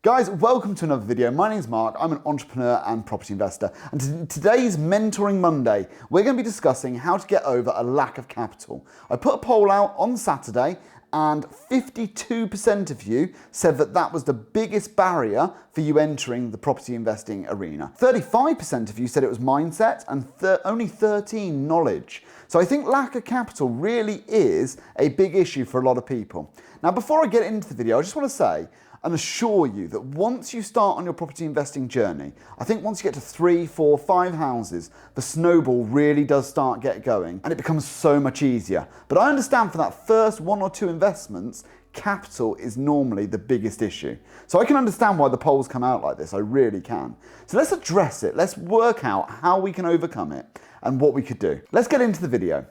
Guys, welcome to another video. My name's Mark, I'm an entrepreneur and property investor. And today's Mentoring Monday, we're going to be discussing how to get over a lack of capital. I put a poll out on Saturday and 52% of you said that that was the biggest barrier for you entering the property investing arena. 35% of you said it was mindset and only 13% knowledge. So I think lack of capital really is a big issue for a lot of people. Now, before I get into the video, I just want to say and assure you that once you start on your property investing journey, I think once you get to 3, 4, 5 houses, the snowball really does start get going and it becomes so much easier. But I understand for that first 1 or 2 investments, capital is normally the biggest issue. So I can understand why the polls come out like this, I really can. So let's address it, let's work out how we can overcome it and what we could do. Let's get into the video.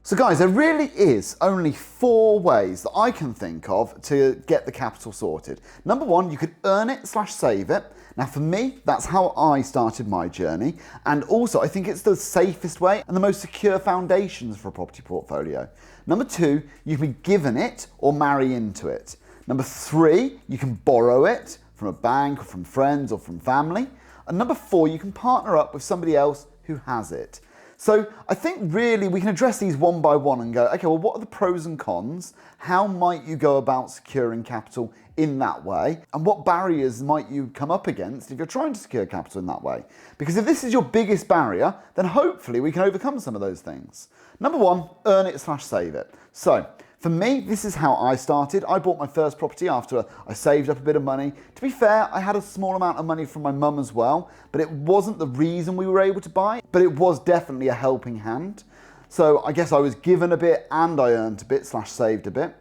So guys, there really is only 4 ways that I can think of to get the capital sorted. Number 1, you could earn it / save it. Now for me, that's how I started my journey. And also I think it's the safest way and the most secure foundations for a property portfolio. Number 2, you can be given it or marry into it. Number 3, you can borrow it from a bank or from friends or from family. And number 4, you can partner up with somebody else who has it. So I think really we can address these one by one and go, okay, well, what are the pros and cons? How might you go about securing capital in that way? And what barriers might you come up against if you're trying to secure capital in that way? Because if this is your biggest barrier, then hopefully we can overcome some of those things. Number 1, earn it / save it. So for me, this is how I started. I bought my first property after I saved up a bit of money. To be fair, I had a small amount of money from my mum as well, but it wasn't the reason we were able to buy, but it was definitely a helping hand. So I guess I was given a bit and I earned a bit / saved a bit.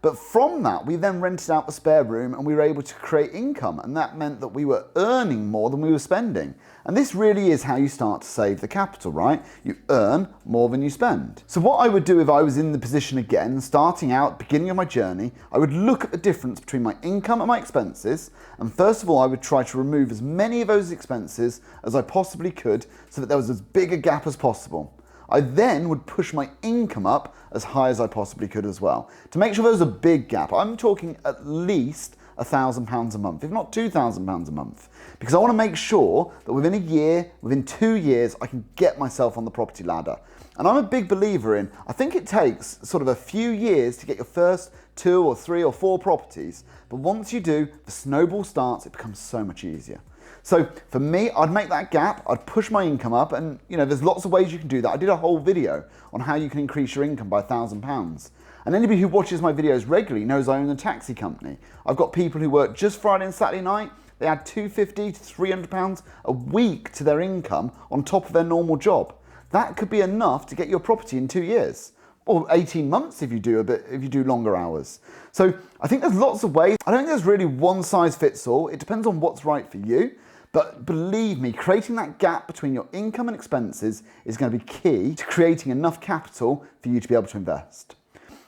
But from that, we then rented out the spare room and we were able to create income. And that meant that we were earning more than we were spending. And this really is how you start to save the capital, right? You earn more than you spend. So what I would do if I was in the position again, starting out, beginning of my journey, I would look at the difference between my income and my expenses. And first of all, I would try to remove as many of those expenses as I possibly could so that there was as big a gap as possible. I then would push my income up as high as I possibly could as well. To make sure there was a big gap, I'm talking at least £1,000 a month, if not £2,000 a month. Because I want to make sure that within a year, within 2 years, I can get myself on the property ladder. And I'm a big believer in, I think it takes sort of a few years to get your first 2 or 3 or 4 properties. But once you do, the snowball starts, it becomes so much easier. So for me, I'd make that gap, I'd push my income up, and you know, there's lots of ways you can do that. I did a whole video on how you can increase your income by £1,000. And anybody who watches my videos regularly knows I own a taxi company. I've got people who work just Friday and Saturday night. They add £250 to £300 a week to their income on top of their normal job. That could be enough to get your property in 2 years. Or 18 months if you do longer hours. So I think there's lots of ways. I don't think there's really one size fits all. It depends on what's right for you. But believe me, creating that gap between your income and expenses is going to be key to creating enough capital for you to be able to invest.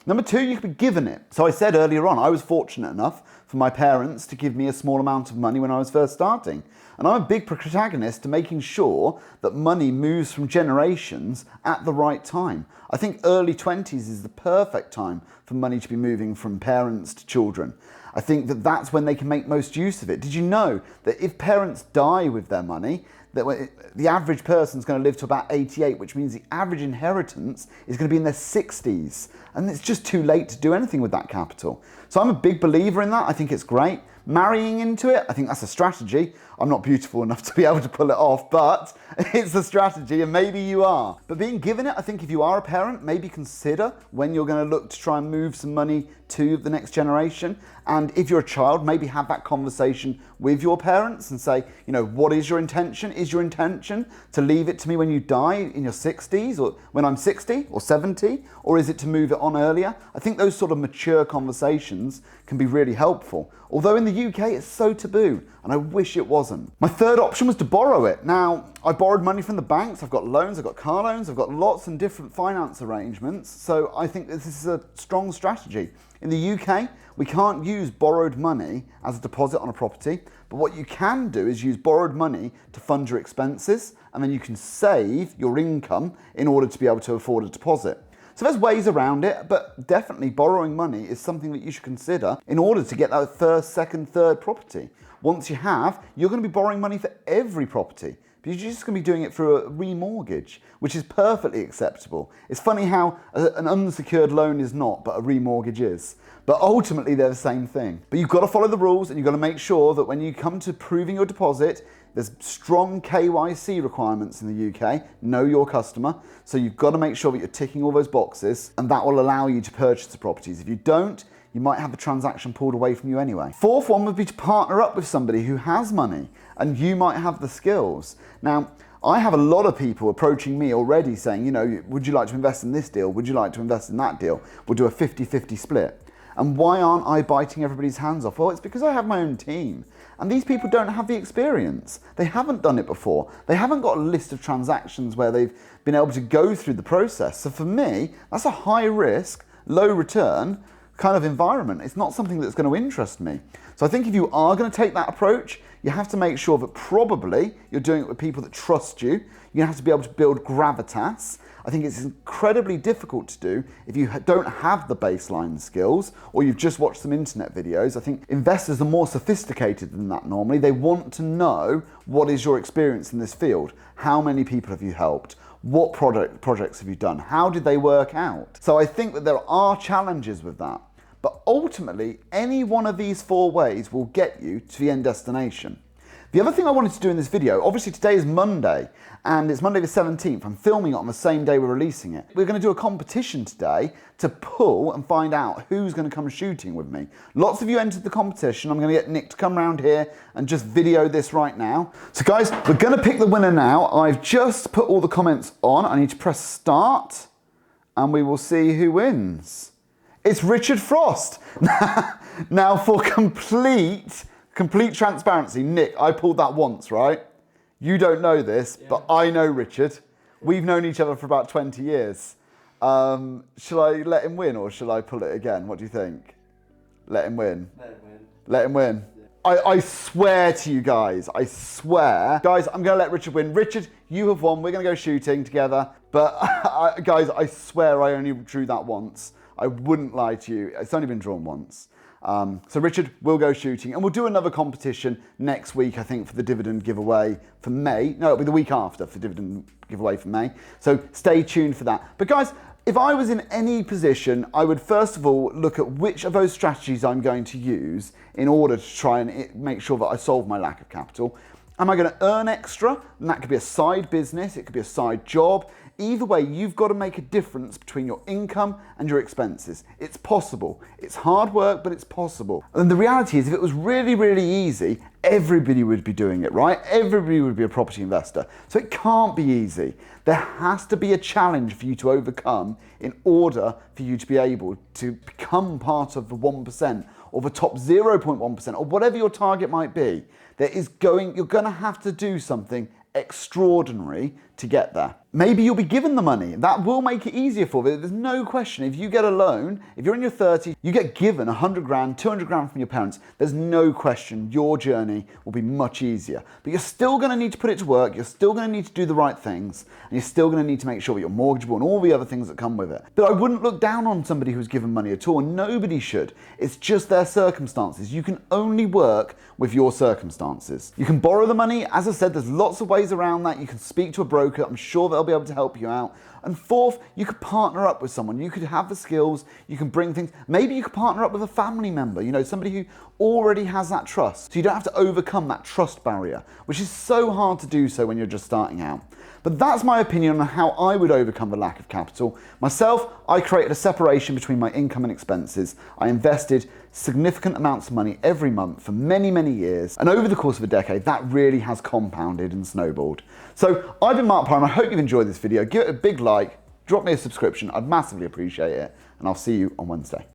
Number 2, you can be given it. So I said earlier on, I was fortunate enough for my parents to give me a small amount of money when I was first starting. And I'm a big protagonist to making sure that money moves from generations at the right time. I think early 20s is the perfect time for money to be moving from parents to children. I think that that's when they can make most use of it. Did you know that if parents die with their money, that the average person's going to live to about 88, which means the average inheritance is going to be in their 60s. And it's just too late to do anything with that capital. So I'm a big believer in that. I think it's great. Marrying into it, I think that's a strategy. I'm not beautiful enough to be able to pull it off, but it's a strategy and maybe you are. But being given it, I think if you are a parent, maybe consider when you're going to look to try and move some money to the next generation. And if you're a child, maybe have that conversation with your parents and say, you know, what is your intention? Is your intention to leave it to me when you die in your 60s or when I'm 60 or 70? Or is it to move it on earlier? I think those sort of mature conversations can be really helpful. Although in the UK, it's so taboo and I wish it wasn't. My third option was to borrow it. Now, I borrowed money from the banks, I've got loans, I've got car loans, I've got lots and different finance arrangements. So I think this is a strong strategy. In the UK, we can't use borrowed money as a deposit on a property, But what you can do is use borrowed money to fund your expenses, and then you can save your income in order to be able to afford a deposit. So there's ways around it, but definitely borrowing money is something that you should consider in order to get that first, second, third property. Once you have, you're going to be borrowing money for every property, because you're just going to be doing it through a remortgage, which is perfectly acceptable. It's funny how an unsecured loan is not, but a remortgage is. But ultimately, they're the same thing. But you've got to follow the rules, and you've got to make sure that when you come to proving your deposit, there's strong KYC requirements in the UK, know your customer. So you've got to make sure that you're ticking all those boxes, and that will allow you to purchase the properties. If you don't, you might have the transaction pulled away from you anyway. Fourth one would be to partner up with somebody who has money, and you might have the skills. Now, I have a lot of people approaching me already saying, you know, would you like to invest in this deal? Would you like to invest in that deal? We'll do a 50-50 split. And why aren't I biting everybody's hands off? Well, it's because I have my own team. And these people don't have the experience. They haven't done it before. They haven't got a list of transactions where they've been able to go through the process. So for me, that's a high risk, low return kind of environment. It's not something that's going to interest me. So I think if you are going to take that approach, you have to make sure that probably you're doing it with people that trust you. You have to be able to build gravitas. I think it's incredibly difficult to do if you don't have the baseline skills or you've just watched some internet videos. I think investors are more sophisticated than that normally. They want to know what is your experience in this field. How many people have you helped? What projects have you done? How did they work out? So I think that there are challenges with that. But ultimately, any one of these four ways will get you to the end destination. The other thing I wanted to do in this video, obviously today is Monday, and it's Monday the 17th. I'm filming it on the same day we're releasing it. We're going to do a competition today to pull and find out who's going to come shooting with me. Lots of you entered the competition. I'm going to get Nick to come around here and just video this right now. So guys, we're going to pick the winner now. I've just put all the comments on. I need to press start, and we will see who wins. It's Richard Frost. Now for complete transparency, Nick, I pulled that once, right? You don't know this, yeah. But I know Richard. We've known each other for about 20 years. Shall I let him win or shall I pull it again? What do you think? Let him win. Let him win. Let him win. Yeah. I swear to you guys, I swear. Guys, I'm going to let Richard win. Richard, you have won. We're going to go shooting together. But guys, I swear I only drew that once. I wouldn't lie to you. It's only been drawn once. So Richard, we'll go shooting and we'll do another competition next week, I think, for the dividend giveaway for May. No, it'll be the week after for dividend giveaway for May. So stay tuned for that. But guys, if I was in any position, I would first of all look at which of those strategies I'm going to use in order to try and make sure that I solve my lack of capital. Am I going to earn extra? And that could be a side business, it could be a side job. Either way, you've got to make a difference between your income and your expenses. It's possible. It's hard work, but it's possible. And the reality is, if it was really, really easy, everybody would be doing it, right? Everybody would be a property investor. So it can't be easy. There has to be a challenge for you to overcome in order for you to be able to become part of the 1% or the top 0.1% or whatever your target might be. You're going to have to do something extraordinary to get there. Maybe you'll be given the money. That will make it easier for you. There's no question. If you get a loan, if you're in your 30s, you get given 100 grand, 200 grand from your parents, there's no question your journey will be much easier. But you're still going to need to put it to work. You're still going to need to do the right things. And you're still going to need to make sure that you're mortgageable and all the other things that come with it. But I wouldn't look down on somebody who's given money at all. Nobody should. It's just their circumstances. You can only work with your circumstances. You can borrow the money. As I said, there's lots of ways around that. You can speak to a broker. I'm sure they'll be able to help you out. And fourth, you could partner up with someone. You could have the skills, you can bring things. Maybe you could partner up with a family member, somebody who already has that trust. So you don't have to overcome that trust barrier, which is so hard to do so when you're just starting out. But that's my opinion on how I would overcome the lack of capital. Myself, I created a separation between my income and expenses. I invested significant amounts of money every month for many, many years. And over the course of a decade, that really has compounded and snowballed. So I've been Mark Parham. I hope you've enjoyed this video. Give it a big like, drop me a subscription. I'd massively appreciate it. And I'll see you on Wednesday.